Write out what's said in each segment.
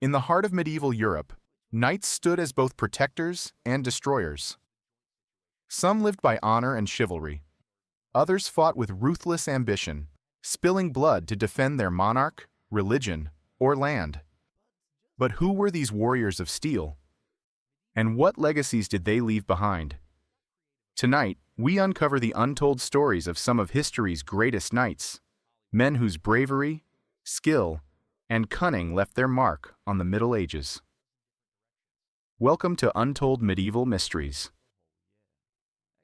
In the heart of medieval Europe, knights stood as both protectors and destroyers. Some lived by honor and chivalry. Others fought with ruthless ambition, spilling blood to defend their monarch, religion, or land. But who were these warriors of steel? And what legacies did they leave behind? Tonight, we uncover the untold stories of some of history's greatest knights, men whose bravery, skill, and cunning left their mark on the Middle Ages. Welcome to Untold Medieval Mysteries.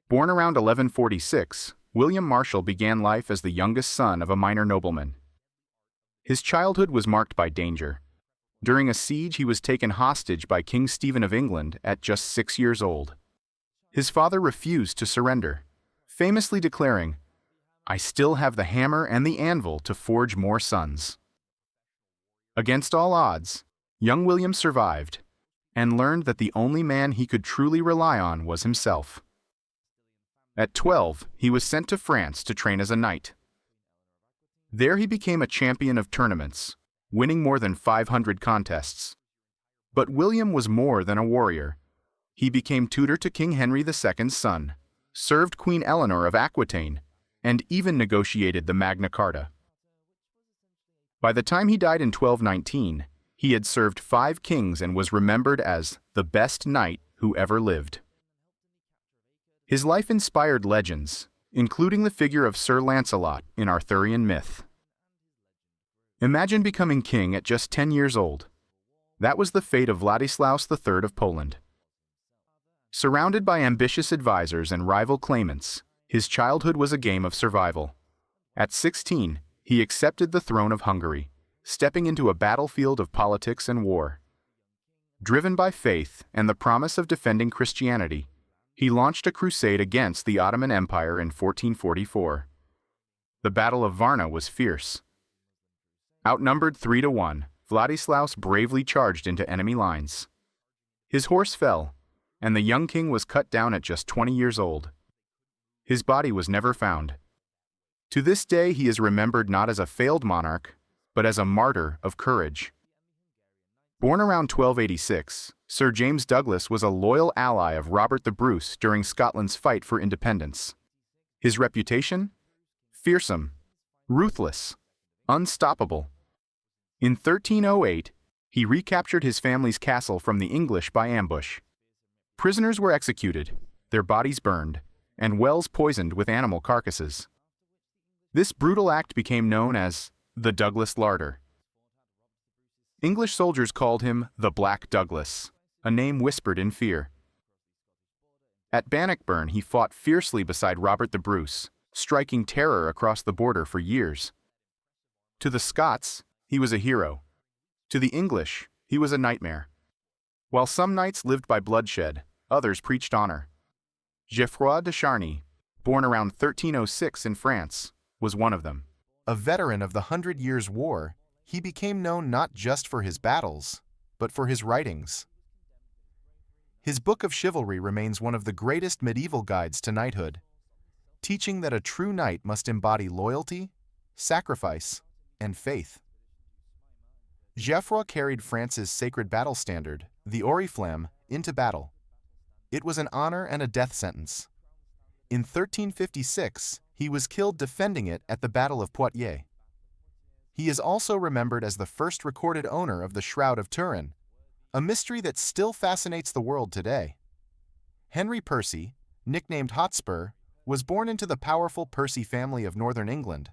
Born around 1146, William Marshal began life as the youngest son of a minor nobleman. His childhood was marked by danger. During a siege, he was taken hostage by King Stephen of England at just 6 years old. His father refused to surrender, famously declaring, "I still have the hammer and the anvil to forge more sons." Against all odds, young William survived and learned that the only man he could truly rely on was himself. At 12, he was sent to France to train as a knight. There he became a champion of tournaments, winning more than 500 contests. But William was more than a warrior. He became tutor to King Henry II's son, served Queen Eleanor of Aquitaine, and even negotiated the Magna Carta. By the time he died in 1219, he had served 5 kings and was remembered as the best knight who ever lived. His life inspired legends, including the figure of Sir Lancelot in Arthurian myth. Imagine becoming king at just 10 years old. That was the fate of Vladislaus III of Poland. Surrounded by ambitious advisors and rival claimants, his childhood was a game of survival. At 16, he accepted the throne of Hungary, stepping into a battlefield of politics and war. Driven by faith and the promise of defending Christianity, he launched a crusade against the Ottoman Empire in 1444. The Battle of Varna was fierce. Outnumbered 3-1, Vladislaus bravely charged into enemy lines. His horse fell, and the young king was cut down at just 20 years old. His body was never found. To this day, he is remembered not as a failed monarch, but as a martyr of courage. Born around 1286, Sir James Douglas was a loyal ally of Robert the Bruce during Scotland's fight for independence. His reputation? Fearsome, ruthless, unstoppable. In 1308, he recaptured his family's castle from the English by ambush. Prisoners were executed, their bodies burned, and wells poisoned with animal carcasses. This brutal act became known as the Douglas Larder. English soldiers called him the Black Douglas, a name whispered in fear. At Bannockburn, he fought fiercely beside Robert the Bruce, striking terror across the border for years. To the Scots, he was a hero. To the English, he was a nightmare. While some knights lived by bloodshed, others preached honor. Geoffroi de Charny, born around 1306 in France, was one of them. A veteran of the 100 Years' War, he became known not just for his battles, but for his writings. His Book of Chivalry remains one of the greatest medieval guides to knighthood, teaching that a true knight must embody loyalty, sacrifice, and faith. Geoffroy carried France's sacred battle standard, the Oriflamme, into battle. It was an honor and a death sentence. In 1356, he was killed defending it at the Battle of Poitiers. He is also remembered as the first recorded owner of the Shroud of Turin, a mystery that still fascinates the world today. Henry Percy, nicknamed Hotspur, was born into the powerful Percy family of northern England.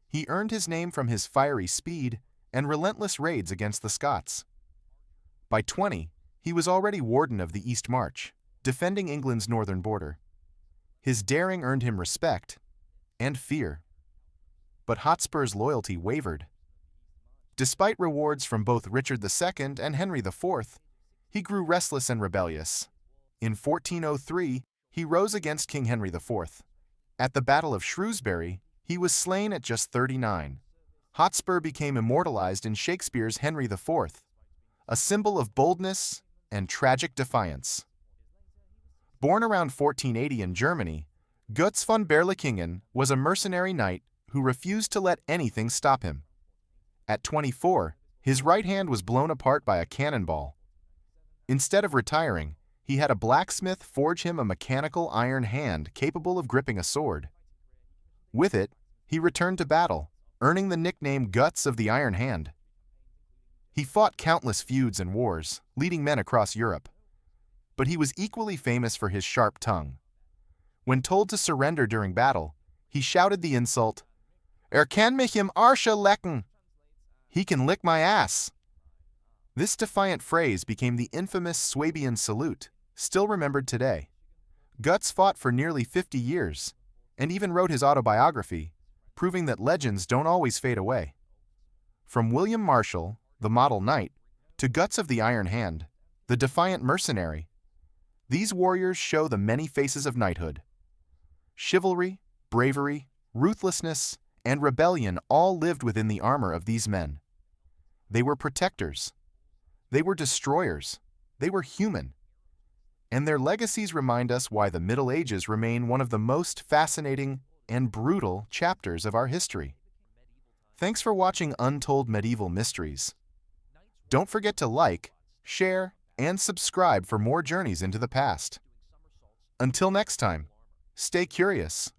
He earned his name from his fiery speed and relentless raids against the Scots. By 20, he was already Warden of the East March, defending England's northern border. His daring earned him respect and fear. But Hotspur's loyalty wavered. Despite rewards from both Richard II and Henry IV, he grew restless and rebellious. In 1403, he rose against King Henry IV. At the Battle of Shrewsbury, he was slain at just 39. Hotspur became immortalized in Shakespeare's Henry IV, a symbol of boldness and tragic defiance. Born around 1480 in Germany, Götz von Berlichingen was a mercenary knight who refused to let anything stop him. At 24, His right hand was blown apart by a cannonball. Instead of retiring, he had a blacksmith forge him a mechanical iron hand capable of gripping a sword. With it, he returned to battle, earning the nickname Götz of the Iron Hand. He fought countless feuds and wars, leading men across Europe. But he was equally famous for his sharp tongue. When told to surrender during battle, he shouted the insult, kann mich im Arsche lecken! He can lick my ass! This defiant phrase became the infamous Swabian salute, still remembered today. Götz fought for nearly 50 years, and even wrote his autobiography, proving that legends don't always fade away. From William Marshal, the model knight, to Götz of the Iron Hand, the defiant mercenary, these warriors show the many faces of knighthood. Chivalry, bravery, ruthlessness, and rebellion all lived within the armor of these men. They were protectors. They were destroyers. They were human. And their legacies remind us why the Middle Ages remain one of the most fascinating and brutal chapters of our history. Thanks for watching Untold Medieval Mysteries. Don't forget to like, share, and subscribe for more journeys into the past. Until next time, stay curious.